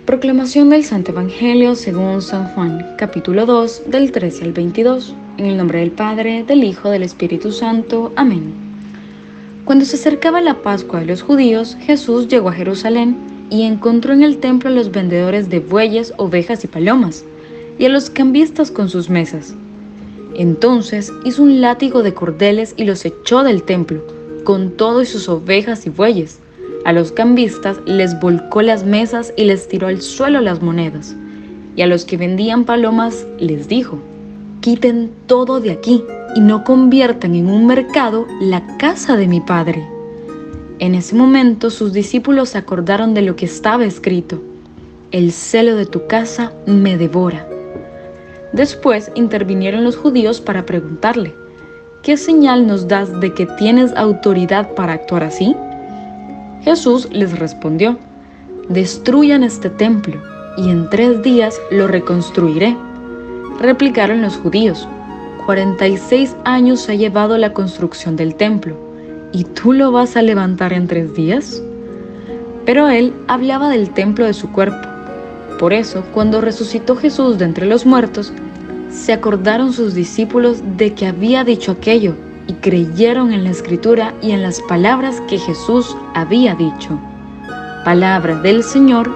Proclamación del Santo Evangelio según San Juan, capítulo 2, del 13 al 22. En el nombre del Padre, del Hijo, del Espíritu Santo. Amén. Cuando se acercaba la Pascua de los judíos, Jesús llegó a Jerusalén y encontró en el templo a los vendedores de bueyes, ovejas y palomas, y a los cambistas con sus mesas. Entonces hizo un látigo de cordeles y los echó del templo, con todo y sus ovejas y bueyes. A los cambistas les volcó las mesas y les tiró al suelo las monedas. Y a los que vendían palomas les dijo: «Quiten todo de aquí y no conviertan en un mercado la casa de mi Padre». En ese momento sus discípulos se acordaron de lo que estaba escrito: «El celo de tu casa me devora». Después intervinieron los judíos para preguntarle: «¿Qué señal nos das de que tienes autoridad para actuar así?». Jesús les respondió: «Destruyan este templo, y en 3 días lo reconstruiré». Replicaron los judíos: «46 años ha llevado la construcción del templo, ¿y tú lo vas a levantar en 3 días? Pero él hablaba del templo de su cuerpo. Por eso, cuando resucitó Jesús de entre los muertos, se acordaron sus discípulos de que había dicho aquello, y creyeron en la Escritura y en las palabras que Jesús había dicho. Palabra del Señor.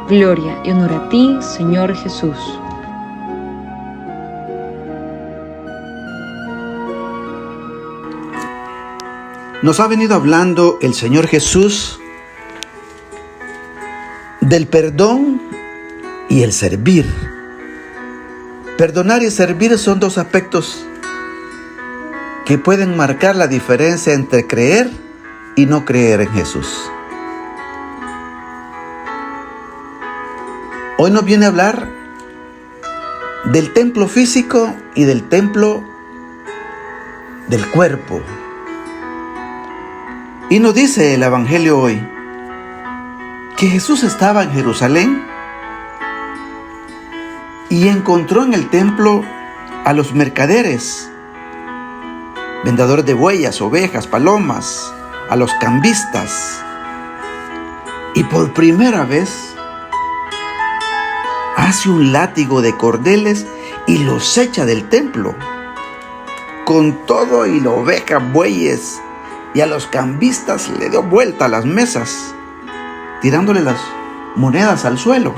Gloria y honor a ti, Señor Jesús. Nos ha venido hablando el Señor Jesús del perdón y el servir. Perdonar y servir son 2 aspectos que pueden marcar la diferencia entre creer y no creer en Jesús. Hoy nos viene a hablar del templo físico y del templo del cuerpo. Y nos dice el Evangelio hoy que Jesús estaba en Jerusalén y encontró en el templo a los mercaderes, vendedores de bueyes, ovejas, palomas, a los cambistas. Y por primera vez hace un látigo de cordeles y los echa del templo, con todo y la oveja, bueyes, y a los cambistas le dio vuelta a las mesas, tirándole las monedas al suelo.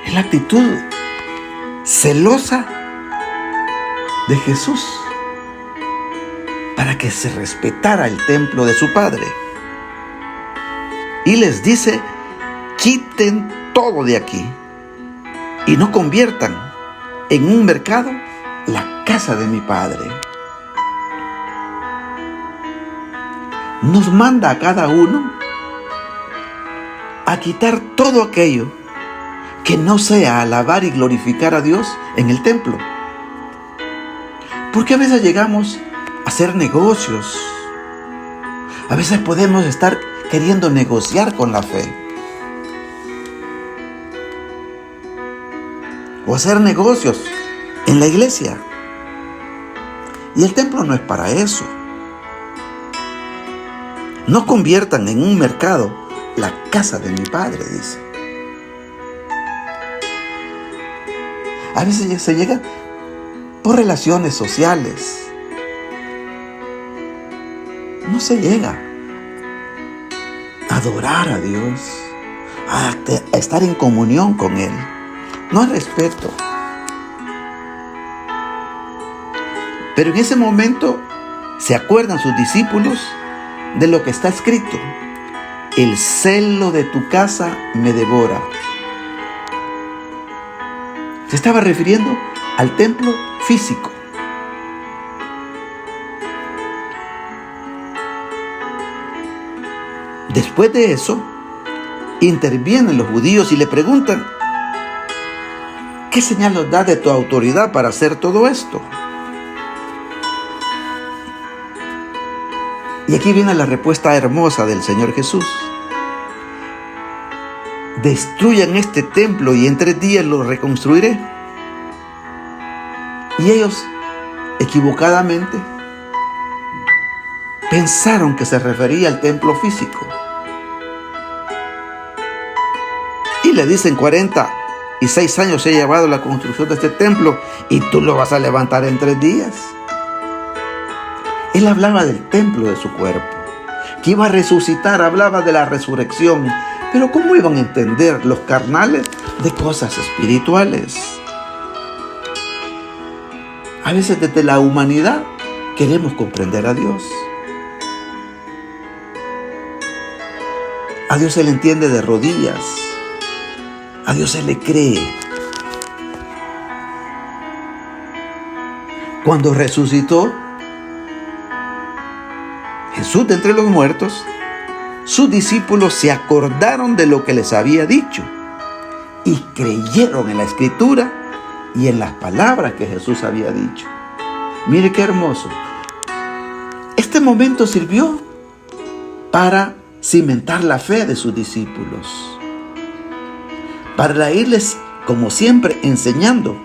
Es la actitud celosa de Jesús para que se respetara el templo de su Padre. Y les dice: quiten todo de aquí y no conviertan en un mercado la casa de mi Padre. Nos manda a cada uno a quitar todo aquello que no sea alabar y glorificar a Dios en el templo. Porque a veces llegamos a hacer negocios. A veces podemos estar queriendo negociar con la fe. O hacer negocios en la iglesia. Y el templo no es para eso. No conviertan en un mercado la casa de mi Padre, dice. A veces se llega por relaciones sociales. No se llega a adorar a Dios, a estar en comunión con Él. No hay respeto. Pero en ese momento se acuerdan sus discípulos de lo que está escrito: el celo de tu casa me devora. Se estaba refiriendo al templo físico. Después de eso, intervienen los judíos y le preguntan: ¿qué señal nos da de tu autoridad para hacer todo esto? Y aquí viene la respuesta hermosa del Señor Jesús: destruyan este templo y en 3 días lo reconstruiré. Y ellos, equivocadamente, pensaron que se refería al templo físico. Biblia dice en 46 años se ha llevado la construcción de este templo y tú lo vas a levantar en 3 días. Él hablaba del templo de su cuerpo, que iba a resucitar, hablaba de la resurrección. Pero ¿cómo iban a entender los carnales de cosas espirituales? A veces desde la humanidad queremos comprender a Dios. A Dios se le entiende de rodillas. A Dios se le cree. Cuando resucitó Jesús de entre los muertos, sus discípulos se acordaron de lo que les había dicho y creyeron en la Escritura y en las palabras que Jesús había dicho. Mire qué hermoso. Este momento sirvió para cimentar la fe de sus discípulos, para irles, como siempre, enseñando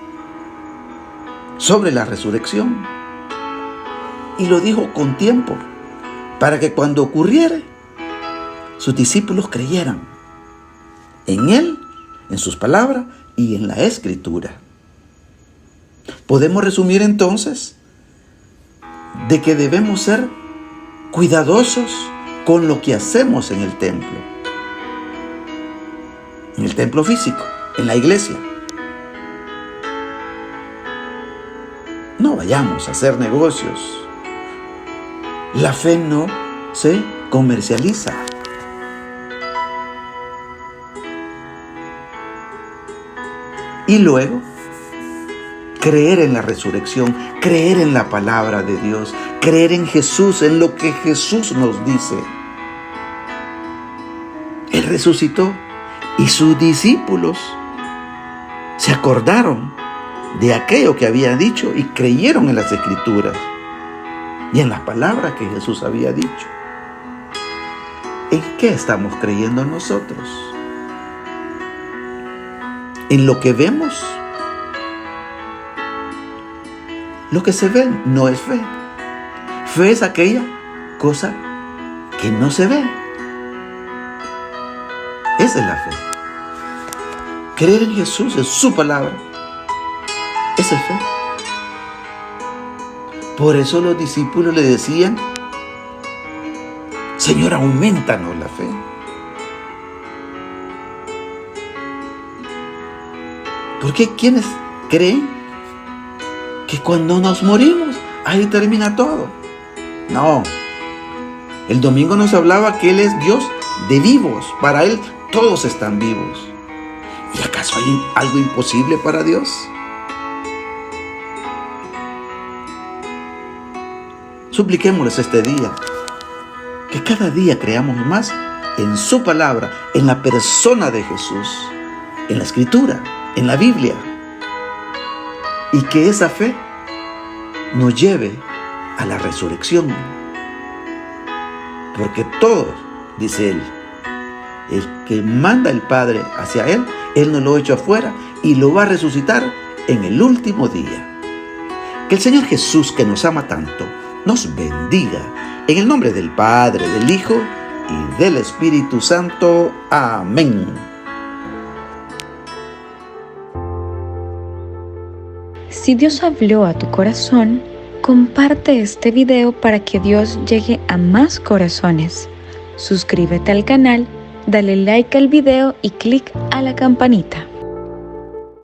sobre la resurrección. Y lo dijo con tiempo, para que cuando ocurriera, sus discípulos creyeran en Él, en sus palabras y en la Escritura. Podemos resumir entonces de que debemos ser cuidadosos con lo que hacemos en el templo físico, en la iglesia. No vayamos a hacer negocios. La fe no se comercializa. Y luego, creer en la resurrección, creer en la palabra de Dios, creer en Jesús, en lo que Jesús nos dice. Él resucitó y sus discípulos se acordaron de aquello que había dicho y creyeron en las Escrituras y en las palabras que Jesús había dicho. ¿En qué estamos creyendo nosotros? ¿En lo que vemos? Lo que se ve no es fe. Fe es aquella cosa que no se ve. Esa es la fe. Creer en Jesús, en su palabra, esa es fe. Por eso los discípulos le decían: Señor, aumentanos la fe. Porque ¿quiénes creen que cuando nos morimos, ahí termina todo? No. El domingo nos hablaba que Él es Dios de vivos. Para Él todos están vivos. ¿Y acaso hay algo imposible para Dios? Supliquémosles este día que cada día creamos más en su palabra, en la persona de Jesús, en la Escritura, en la Biblia, y que esa fe nos lleve a la resurrección. Porque todos, dice Él, el que manda el Padre hacia Él, Él nos lo echa afuera y lo va a resucitar en el último día. Que el Señor Jesús, que nos ama tanto, nos bendiga. En el nombre del Padre, del Hijo y del Espíritu Santo. Amén. Si Dios habló a tu corazón, comparte este video para que Dios llegue a más corazones. Suscríbete al canal, dale like al video y clic a la campanita.